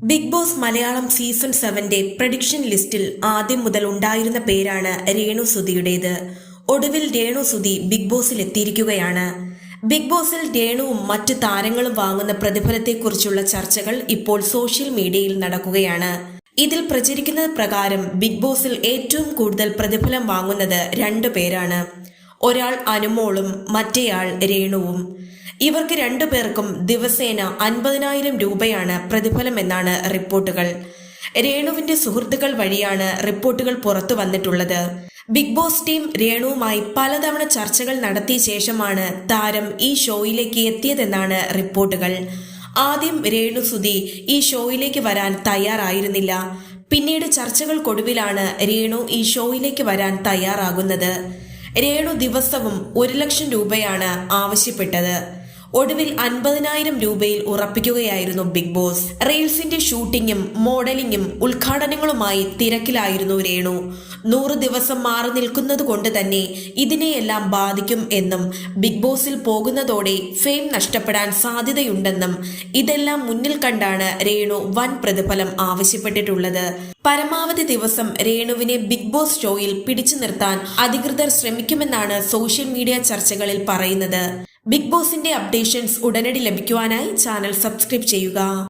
Big Boss Malayalam season 7 prediction ലിസ്റ്റിൽ ആദ്യം മുതൽ ഉണ്ടായിരുന്ന പേരാണ് രേണു സുധിയുടേത്. ഒടുവിൽ രേണു സുധി ബിഗ് ബോസിൽ എത്തിയിരിക്കുകയാണ്. ബിഗ് ബോസിൽ രേണുവും മറ്റു താരങ്ങളും വാങ്ങുന്ന പ്രതിഫലത്തെക്കുറിച്ചുള്ള ചർച്ചകൾ ഇപ്പോൾ സോഷ്യൽ മീഡിയയിൽ നടക്കുകയാണ്. ഇതിൽ പ്രചരിക്കുന്നത് പ്രകാരം ബിഗ് ബോസിൽ ഏറ്റവും കൂടുതൽ പ്രതിഫലം വാങ്ങുന്നത് 2 പേരാണ്. ഒരാൾ അനുമോളും മറ്റേയാൾ രേണുവും. ഇവർക്ക് 2 പേർക്കും ദിവസേന 50,000 രൂപയാണ് പ്രതിഫലമെന്നാണ് റിപ്പോർട്ടുകൾ. രേണുവിന്റെ സുഹൃത്തുക്കൾ വഴിയാണ് റിപ്പോർട്ടുകൾ പുറത്തു വന്നിട്ടുള്ളത്. ബിഗ് ബോസ് ടീം രേണുവുമായി പലതവണ ചർച്ചകൾ നടത്തിയ ശേഷമാണ് താരം ഈ ഷോയിലേക്ക് എത്തിയതെന്നാണ് റിപ്പോർട്ടുകൾ. ആദ്യം രേണു സുധി ഈ ഷോയിലേക്ക് വരാൻ തയ്യാറായിരുന്നില്ല. പിന്നീട് ചർച്ചകൾക്കൊടുവിലാണ് രേണു ഈ ഷോയിലേക്ക് വരാൻ തയ്യാറാകുന്നത്. രേണു ദിവസവും 1,00,000 രൂപയാണ് ആവശ്യപ്പെട്ടത്. ഒടുവിൽ 50,000 രൂപയിൽ ഉറപ്പിക്കുകയായിരുന്നു ബിഗ് ബോസ്. റീൽസിന്റെ ഷൂട്ടിങ്ങും മോഡലിംഗും ഉദ്ഘാടനങ്ങളുമായി തിരക്കിലായിരുന്നു രേണു. 100 ദിവസം മാറി നിൽക്കുന്നത് കൊണ്ട് തന്നെ ഇതിനെയെല്ലാം ബാധിക്കും എന്നും ബിഗ് ബോസിൽ പോകുന്നതോടെ ഫെയിം നഷ്ടപ്പെടാൻ സാധ്യതയുണ്ടെന്നും ഇതെല്ലാം മുന്നിൽ കണ്ടാണ് രേണു വൻ പ്രതിഫലം ആവശ്യപ്പെട്ടിട്ടുള്ളത്. പരമാവധി ദിവസം രേണുവിനെ ബിഗ് ബോസ് ഷോയിൽ പിടിച്ചു നിർത്താൻ അധികൃതർ ശ്രമിക്കുമെന്നാണ് സോഷ്യൽ മീഡിയ ചർച്ചകളിൽ പറയുന്നത്. ബിഗ് ബോസിന്റെ അപ്ഡേഷൻസ് ഉടനടി ലഭിക്കുവാനായി ചാനൽ സബ്സ്ക്രൈബ് ചെയ്യുക.